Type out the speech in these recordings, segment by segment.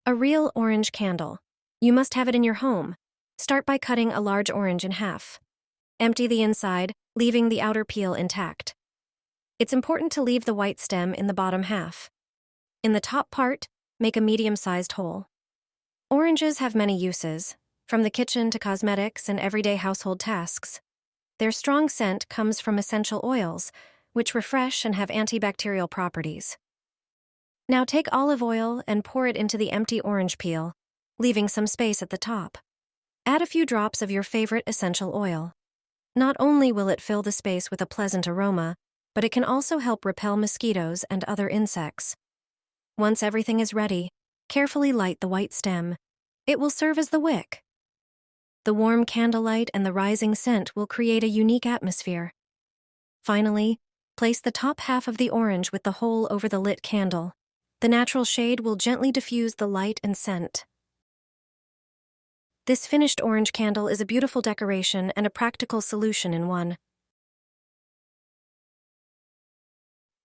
A real orange candle. You must have it in your home. Start by cutting a large orange in half. Empty the inside, leaving the outer peel intact. It's important to leave the white stem in the bottom half. In the top part, make a medium-sized hole. Oranges have many uses, from the kitchen to cosmetics and everyday household tasks. Their strong scent comes from essential oils, which refresh and have antibacterial properties. Now take olive oil and pour it into the empty orange peel, leaving some space at the top. Add a few drops of your favorite essential oil. Not only will it fill the space with a pleasant aroma, but it can also help repel mosquitoes and other insects. Once everything is ready, carefully light the white stem. It will serve as the wick. The warm candlelight and the rising scent will create a unique atmosphere. Finally, place the top half of the orange with the hole over the lit candle. The natural shade will gently diffuse the light and scent. This finished orange candle is a beautiful decoration and a practical solution in one.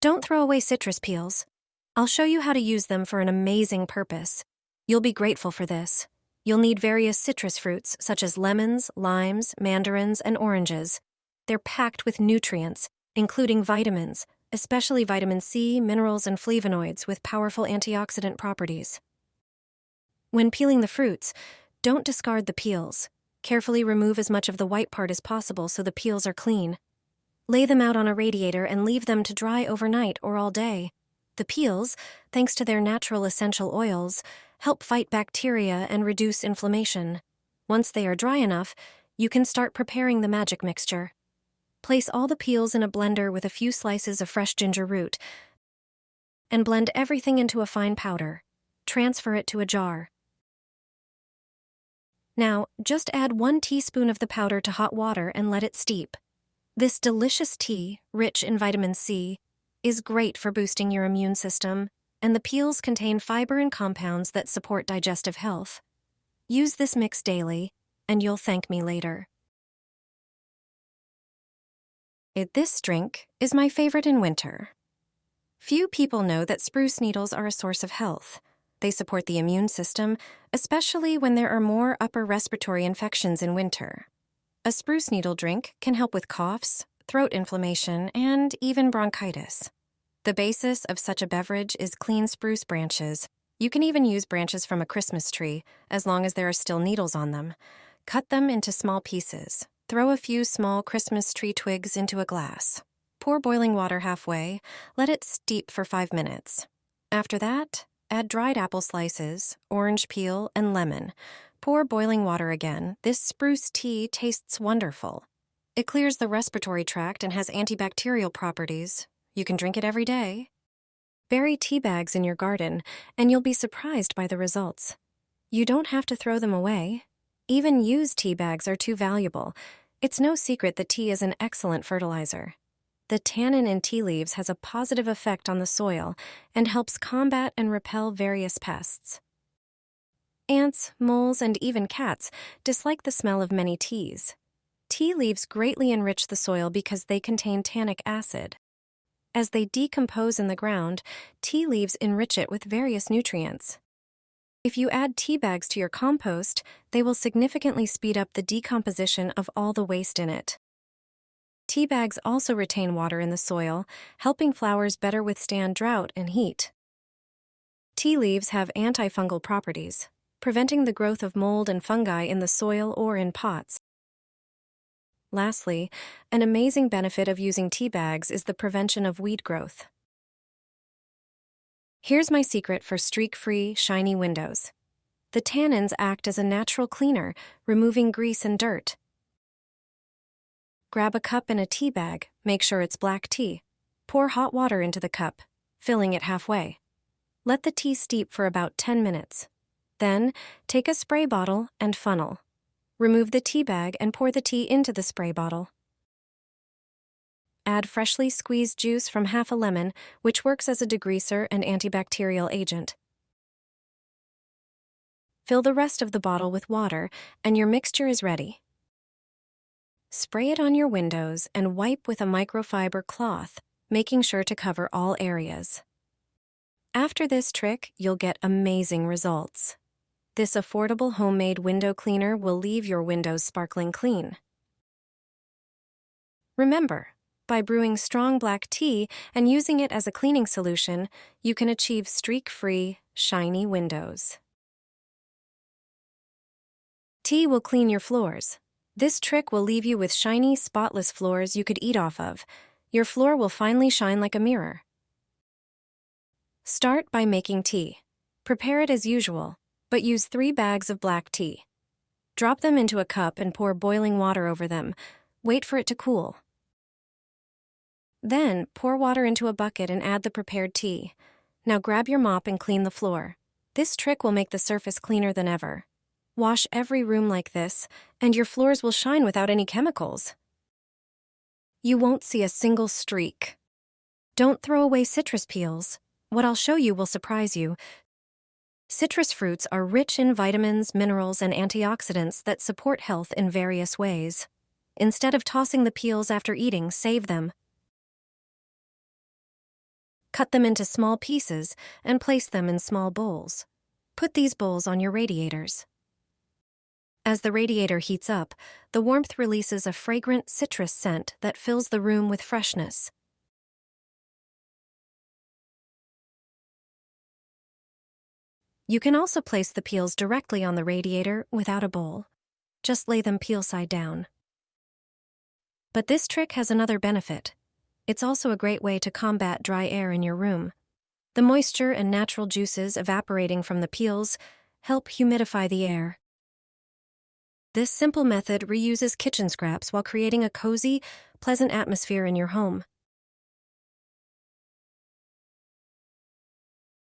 Don't throw away citrus peels. I'll show you how to use them for an amazing purpose. You'll be grateful for this. You'll need various citrus fruits such as lemons, limes, mandarins, and oranges. They're packed with nutrients, including vitamins, especially vitamin C, minerals, and flavonoids with powerful antioxidant properties. When peeling the fruits, don't discard the peels. Carefully remove as much of the white part as possible so the peels are clean. Lay them out on a radiator and leave them to dry overnight or all day. The peels, thanks to their natural essential oils, help fight bacteria and reduce inflammation. Once they are dry enough, you can start preparing the magic mixture. Place all the peels in a blender with a few slices of fresh ginger root and blend everything into a fine powder. Transfer it to a jar. Now, just add 1 teaspoon of the powder to hot water and let it steep. This delicious tea, rich in vitamin C, is great for boosting your immune system, and the peels contain fiber and compounds that support digestive health. Use this mix daily, and you'll thank me later. This drink is my favorite in winter. Few people know that spruce needles are a source of health. They support the immune system, especially when there are more upper respiratory infections in winter. A spruce needle drink can help with coughs, throat inflammation, and even bronchitis. The basis of such a beverage is clean spruce branches. You can even use branches from a Christmas tree, as long as there are still needles on them. Cut them into small pieces. Throw a few small Christmas tree twigs into a glass. Pour boiling water halfway. Let it steep for 5 minutes. After that, add dried apple slices, orange peel, and lemon. Pour boiling water again. This spruce tea tastes wonderful. It clears the respiratory tract and has antibacterial properties. You can drink it every day. Bury tea bags in your garden, and you'll be surprised by the results. You don't have to throw them away. Even used tea bags are too valuable. It's no secret that tea is an excellent fertilizer. The tannin in tea leaves has a positive effect on the soil and helps combat and repel various pests. Ants, moles, and even cats dislike the smell of many teas. Tea leaves greatly enrich the soil because they contain tannic acid. As they decompose in the ground, tea leaves enrich it with various nutrients. If you add tea bags to your compost, they will significantly speed up the decomposition of all the waste in it. Tea bags also retain water in the soil, helping flowers better withstand drought and heat. Tea leaves have antifungal properties, preventing the growth of mold and fungi in the soil or in pots. Lastly, an amazing benefit of using tea bags is the prevention of weed growth. Here's my secret for streak-free, shiny windows. The tannins act as a natural cleaner, removing grease and dirt. Grab a cup and a tea bag, make sure it's black tea. Pour hot water into the cup, filling it halfway. Let the tea steep for about 10 minutes. Then, take a spray bottle and funnel. Remove the tea bag and pour the tea into the spray bottle. Add freshly squeezed juice from half a lemon, which works as a degreaser and antibacterial agent. Fill the rest of the bottle with water, and your mixture is ready. Spray it on your windows and wipe with a microfiber cloth, making sure to cover all areas. After this trick, you'll get amazing results. This affordable homemade window cleaner will leave your windows sparkling clean. Remember, by brewing strong black tea and using it as a cleaning solution, you can achieve streak-free, shiny windows. Tea will clean your floors. This trick will leave you with shiny, spotless floors you could eat off of. Your floor will finally shine like a mirror. Start by making tea. Prepare it as usual, but use 3 bags of black tea. Drop them into a cup and pour boiling water over them. Wait for it to cool. Then, pour water into a bucket and add the prepared tea. Now grab your mop and clean the floor. This trick will make the surface cleaner than ever. Wash every room like this, and your floors will shine without any chemicals. You won't see a single streak. Don't throw away citrus peels. What I'll show you will surprise you. Citrus fruits are rich in vitamins, minerals, and antioxidants that support health in various ways. Instead of tossing the peels after eating, save them. Cut them into small pieces and place them in small bowls. Put these bowls on your radiators. As the radiator heats up, the warmth releases a fragrant citrus scent that fills the room with freshness. You can also place the peels directly on the radiator without a bowl. Just lay them peel side down. But this trick has another benefit. It's also a great way to combat dry air in your room. The moisture and natural juices evaporating from the peels help humidify the air. This simple method reuses kitchen scraps while creating a cozy, pleasant atmosphere in your home.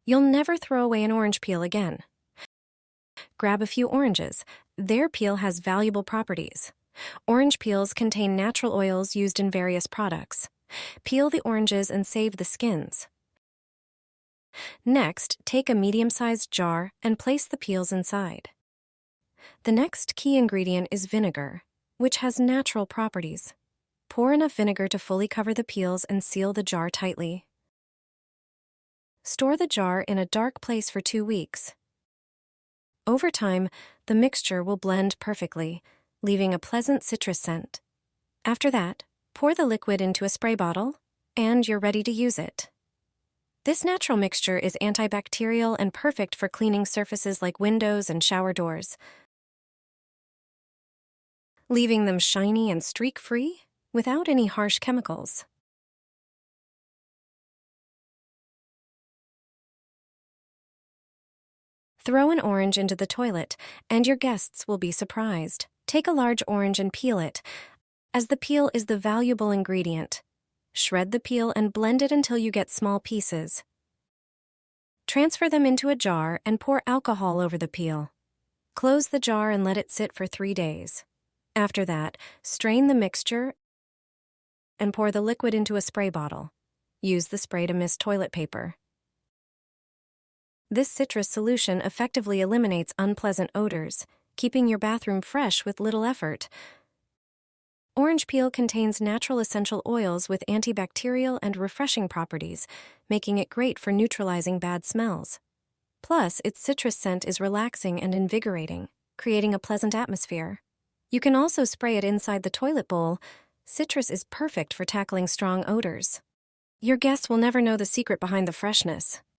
You'll never throw away an orange peel again. Grab a few oranges. Their peel has valuable properties. Orange peels contain natural oils used in various products. Peel the oranges and save the skins. Next, take a medium-sized jar and place the peels inside. The next key ingredient is vinegar, which has natural properties. Pour enough vinegar to fully cover the peels and seal the jar tightly. Store the jar in a dark place for 2 weeks. Over time, the mixture will blend perfectly, leaving a pleasant citrus scent. After that, pour the liquid into a spray bottle, and you're ready to use it. This natural mixture is antibacterial and perfect for cleaning surfaces like windows and shower doors, leaving them shiny and streak-free without any harsh chemicals. Throw an orange into the toilet, and your guests will be surprised. Take a large orange and peel it, as the peel is the valuable ingredient. Shred the peel and blend it until you get small pieces. Transfer them into a jar and pour alcohol over the peel. Close the jar and let it sit for 3 days. After that, strain the mixture and pour the liquid into a spray bottle. Use the spray to mist toilet paper. This citrus solution effectively eliminates unpleasant odors, keeping your bathroom fresh with little effort. Orange peel contains natural essential oils with antibacterial and refreshing properties, making it great for neutralizing bad smells. Plus, its citrus scent is relaxing and invigorating, creating a pleasant atmosphere. You can also spray it inside the toilet bowl. Citrus is perfect for tackling strong odors. Your guests will never know the secret behind the freshness.